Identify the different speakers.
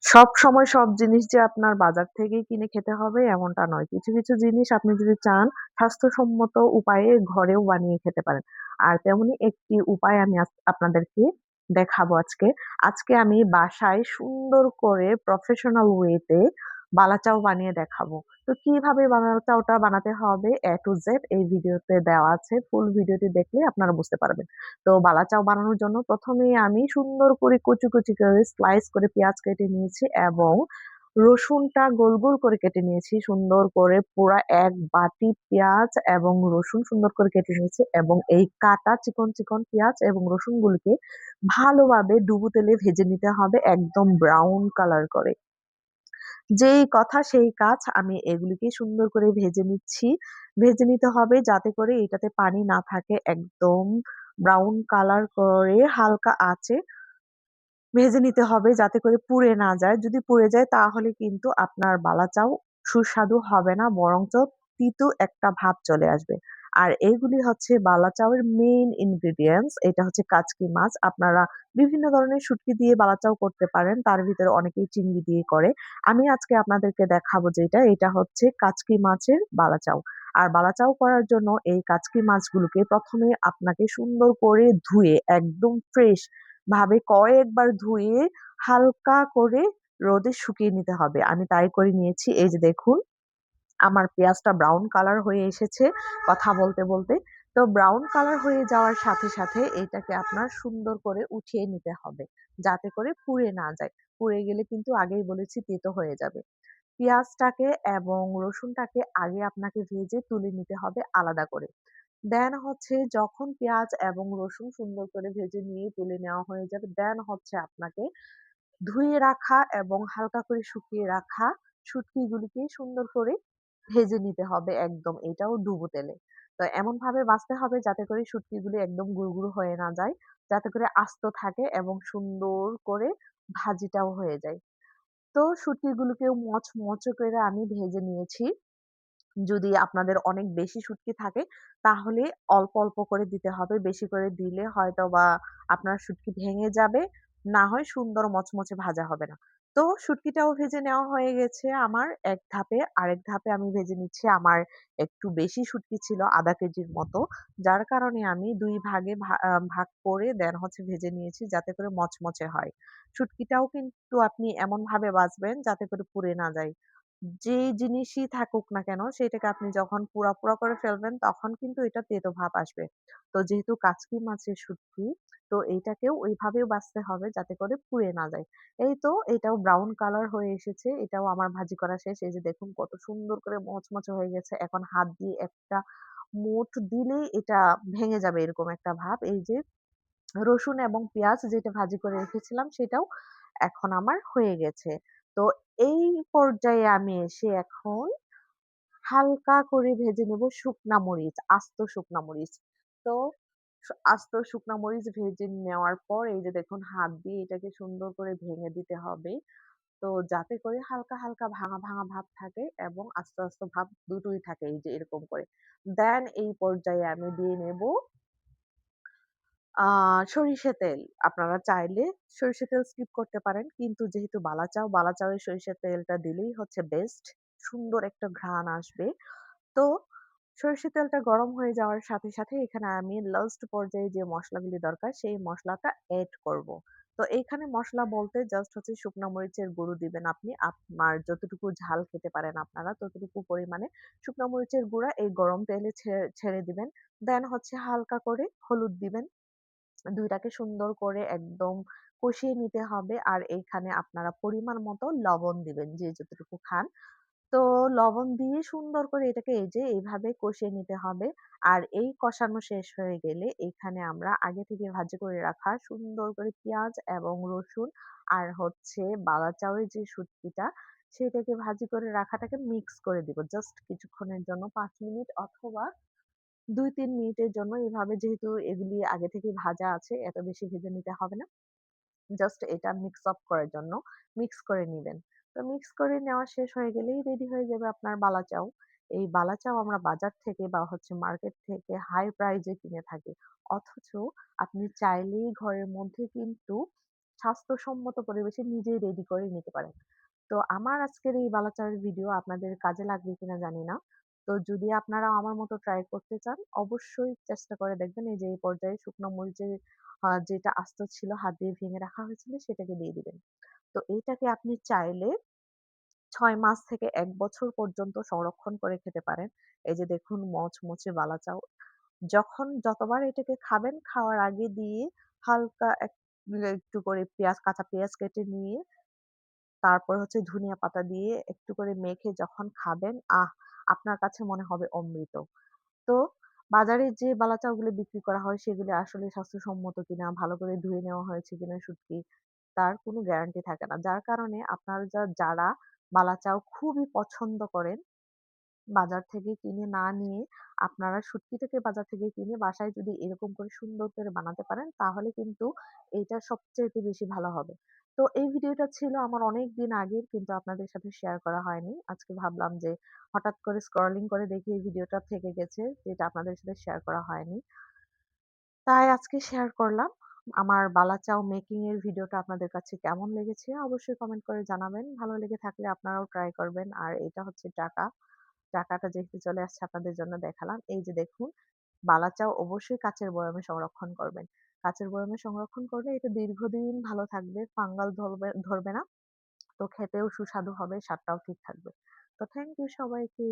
Speaker 1: সবসময় সব জিনিস যে আপনার বাজার থেকেই কিনে খেতে হবে এমনটা নয়। কিছু, কিছু জিনিস আপনি যদি চান স্বাস্থ্যসম্মত উপায়ে ঘরেও বানিয়ে খেতে পারেন। আর তেমনি একটি উপায় আমি আপনাদেরকে দেখাবো আজকে। আজকে আমি বাসায় সুন্দর করে প্রফেশনাল ওয়েতে বালাচাও বানিয়ে দেখাবো। তো কিভাবে বালাচাওটা বানাতে হবে A to Z এই ভিডিওতে দেওয়া আছে। ফুল ভিডিওটি দেখলে আপনারা বুঝতে পারবেন। তো বালাচাও বানানোর জন্য ১ম এই আমি সুন্দর করে কুচি, কুচি করে স্লাইস করে পেঁয়াজ কেটে নিয়েছি এবং রসুনটা গোল, গোল করে কেটে নিয়েছি। সুন্দর করে পুরা ১ বাটি পেঁয়াজ এবং রসুন সুন্দর করে কেটে নিয়েছি এবং এই কাটা চিকন, চিকন পেঁয়াজ এবং রসুনগুলিকে ভালোভাবে ডুবো তেলে ভেজে নিতে হবে একদম ব্রাউন কালার করে। যেই কথা সেই কাজ আমি এগুলিকে সুন্দর করে ভেজে নিচ্ছি। ভেজে নিতে হবে যাতে করে এটাতে পানি না থাকে একদম ব্রাউন কালার করে হালকা আঁচে ভেজে নিতে হবে যাতে করে পুড়ে না যায়। যদি পুড়ে যায় তাহলে কিন্তু আপনার বালাচাও সুস্বাদু হবে না বরঞ্চ তিতো একটা ভাব চলে আসবে। আর এগুলি হচ্ছে বালাচাওয়ের মেইন ইনগ্রিডিয়েন্টস। এটা হচ্ছে কাচকি মাছ। আপনারা বিভিন্ন ধরনের শুটকি দিয়ে বালাচাও করতে পারেন। তার ভিতরে অনেকেই চিংড়ি দিয়ে করে। আমি আজকে আপনাদেরকে দেখাবো যেটা, এটা হচ্ছে কাচকি মাছের বালাচাও। আর বালাচাও করার জন্য এই কাচকি মাছগুলোকে ১ম এ আপনাকে সুন্দর করে ধুয়ে একদম ফ্রেশ ভাবে কয়েকবার ধুয়ে হালকা করে রোদে শুকিয়ে নিতে হবে। আমি তাই করে নিয়েছি। এই যে দেখুন, আমার পেঁয়াজটা ব্রাউন কালার হয়ে এসেছে কথা বলতে, বলতে। তো ব্রাউন কালার হয়ে যাওয়ার সাথে, সাথে এইটাকে আপনার সুন্দর করে উঠিয়ে নিতে হবে। যাতে করে পুড়ে না যায়। পুড়ে গেলে কিন্তু আগেই বলেছি তেতো হয়ে যাবে। পেঁয়াজটাকে এবং রসুনটাকে আগে আপনাকে ভেজে তুলে নিতে হবে আলাদা করে। দেন হচ্ছে যখন পেঁয়াজ এবং রসুন সুন্দর করে ভেজে নিয়ে তুলে নেওয়া হয়ে যাবে, দেন হচ্ছে আপনাকে ধুয়ে রাখা এবং হালকা করে শুকিয়ে রাখা শুটকিগুলিকে সুন্দর করে ভেজে নিতে হবে একদম, এটাও ডুবো তেলে। তো এমনভাবে ভাজতে হবে যাতে করে শুটকিগুলি একদম গুঁড়ো হয়ে না যায়, যাতে করে আস্ত থাকে এবং সুন্দর করে ভাজিটাও হয়ে যায়। তো শুটকিগুলোকেও মচমচে করে আমি ভেজে নিয়েছি। যদি আপনাদের অনেক বেশি শুটকি থাকে তাহলে অল্প, অল্প করে দিতে হবে। বেশি করে দিলে হয়তোবা আপনার শুটকি ভেঙে যাবে, না হয় সুন্দর মচমচে ভাজা হবে না। তো শুটকিটাও ভেজে নেওয়া হয়ে গেছে আমার এক ধাপে। আরেক ধাপে আমি ভেজে নিচ্ছি আমার একটু বেশি শুটকি ছিল ০.৫ কেজির মতো। যার কারণে আমি ২ ভাগে ভাগ করে দেন হচ্ছে ভেজে নিয়েছি যাতে করে মচমচে হয়। শুটকিটাও কিন্তু আপনি এমনভাবে ভাজবেন যাতে করে পুড়ে না যায়। যেই জিনিসই থাকুক না কেন সেটাকে আপনি যখন পুড়া, পুড়া করে ফেলবেন তখন কিন্তু এটা তেতো ভাব আসবে। তো যেহেতু কাচকি মাছের শুটকি তো এইটাকেও ওইভাবেও ভাজতে হবে যাতে করে পুড়ে না যায়। এই তো এটাও ব্রাউন কালার হয়ে এসেছে। এটাও আমার ভাজি করা শেষ। এই যে দেখুন কত সুন্দর করে মচমচে হয়ে গেছে। এখন হাত দিয়ে একটা মুঠ দিলেই এটা ভেঙে যাবে এরকম একটা ভাব। এই যে রসুন এবং পেঁয়াজ যেটা ভাজি করে রেখেছিলাম সেটাও এখন আমার হয়ে গেছে। তো এই পর্যায়ে আমি এসে এখন হালকা করে ভেজে নেব শুকনা মরিচ, আস্ত শুকনা মরিচ। তো আস্ত শুকনা মরিচ ভেজে নেওয়ার পর এই যে দেখুন হাত দিয়ে এটাকে সুন্দর করে ভেঙে দিতে হবে। তো যাতে করে হালকা, হালকা ভাঙা, ভাঙা ভাব থাকে এবং আস্ত, আস্ত ভাব দুটোই থাকে এই যে এরকম করে। দেন এই পর্যায়ে আমি দিয়ে নেব আ সরিষা তেল। আপনারা চাইলে সরিষার তেল স্কিপ করতে পারেন। কিন্তু যেহেতু বালাচাও, বালাচাওয়ে সরিষার তেলটা দিলেই হচ্ছে বেস্ট। সুন্দর একটা ঘ্রাণ আসবে। তো সরিষার তেলটা গরম হয়ে যাওয়ার সাথে, সাথে এখানে আমি লাস্ট পর্যায়ে যে মসলাগুলি দরকার সেই মসলাটা এড করব। তো এইখানে মসলা বলতে জাস্ট হচ্ছে শুকনা মরিচের গুঁড়ো দিবেন আপনি। আপনার যতটুকু ঝাল খেতে পারেন আপনারা ততটুকু পরিমাণে শুকনা মরিচের গুঁড়া এই গরম তেলে ছেড়ে দিবেন। দেন হচ্ছে হালকা করে হলুদ দিবেন। ২ টাকে সুন্দর করে একদম কষিয়ে নিতে হবে। আর এইখানে আপনারা পরিমাণ মতো লবণ দিবেন যে যতটুকু খান। তো লবণ দিয়ে সুন্দর করে এটাকে এই যে এইভাবে কষিয়ে নিতে হবে। আর এই কষানো শেষ হয়ে গেলে এখানে আমরা আগে থেকে ভাজি করে রাখা সুন্দর করে পেঁয়াজ এবং রসুন আর হচ্ছে বালাচাওয়ের যে শুটকিটা সেটাকে ভাজি করে রাখাটাকে মিক্স করে দিব। জাস্ট কিছুক্ষণের জন্য ৫ মিনিট অথবা ২-৩ মিনিটের জন্য এভাবে যেহেতু এগুলি আগে থেকেই ভাজা আছে এত বেশি ভেজে নিতে হবে না। জাস্ট এটা মিক্স আপ করার জন্য মিক্স করে নিবেন। তো মিক্স করে নেওয়া শেষ হয়ে গেলেই রেডি হয়ে যাবে আপনার বালাচাও। এই বালাচাও আমরা বাজার থেকে বা হচ্ছে মার্কেট থেকে হাই প্রাইস এ কিনে থাকি। অথচ আপনি চাইলেই ঘরের মধ্যে কিন্তু স্বাস্থ্যসম্মত পরিবেশে নিজেই রেডি করে নিতে পারেন। তো আমার আজকের এই বালাচারের ভিডিও আপনাদের কাজে লাগবে কিনা জানি না। তো যদি আপনারা আমার মতো ট্রাই করতে চান, অবশ্যই চেষ্টা করে দেখবেন। এই যে এই পর্যায়ে শুকনো মরিচের যেটা আস্ত ছিল হাত দিয়ে ভেঙে রাখা হয়েছিল সেটাকে দিয়ে দিবেন। তো এইটাকে আপনি চাইলে ৬ মাস থেকে ১ বছর পর্যন্ত সংরক্ষণ করে খেতে পারেন। এই যে দেখুন মচমচে বালাচাও। যখন যতবার এটাকে খাবেন, খাওয়ার আগে দিয়ে হালকা একটু করে কাঁচা পেঁয়াজ কেটে নিয়ে তারপর হচ্ছে ধনিয়া পাতা দিয়ে একটু করে মেখে যখন খাবেন, আপনার কাছে মনে হবে অমৃত। তো বাজারে যে বালাচাওগুলো বিক্রি করা হয় সেগুলি আসলে স্বাস্থ্যসম্মত কিনা, ভালো করে ধুয়ে নেওয়া হয়েছে কিনা শুটকি, তার কোনো গ্যারান্টি থাকে না। যার কারণে আপনারা যারা বালাচাও খুবই পছন্দ করেন বাজার থেকে কিনে না নিয়ে আপনারা শুটকিটাকে বাজার থেকে কিনে বাসায় যদি এরকম করে সুন্দর করে বানাতে পারেন তাহলে কিন্তু এইটা সবচাইতে বেশি ভালো হবে। তো এই ভিডিওটা ছিল আমার অনেকদিন আগের কিন্তু আপনাদের সাথে শেয়ার করা হয়নি। আজকে ভাবলাম যে হঠাৎ করে স্ক্রলিং করে দেখি এই ভিডিওটা থেকে গেছে যেটা আপনাদের সাথে শেয়ার করা হয়নি। তাই আজকে শেয়ার করলাম। আমার বালাচাও মেকিং এর ভিডিওটা আপনাদের কাছে কেমন লেগেছে অবশ্যই কমেন্ট করে জানাবেন। ভালো লেগে থাকলে আপনারাও ট্রাই করবেন। আর এটা হচ্ছে টাকাটা যেহেতু চলে আসছে আপনাদের জন্য দেখালাম। এই যে দেখুন, বালাচাও অবশ্যই কাঁচের বয়ামে সংরক্ষণ করবেন। কাঁচের বয়ামে সংরক্ষণ করলে এটা দীর্ঘদিন ভালো থাকবে, ফাঙ্গাল ধরবে না। তো খেতেও সুস্বাদু হবে, স্বাদটাও ঠিক থাকবে। তো থ্যাংক ইউ সবাইকে।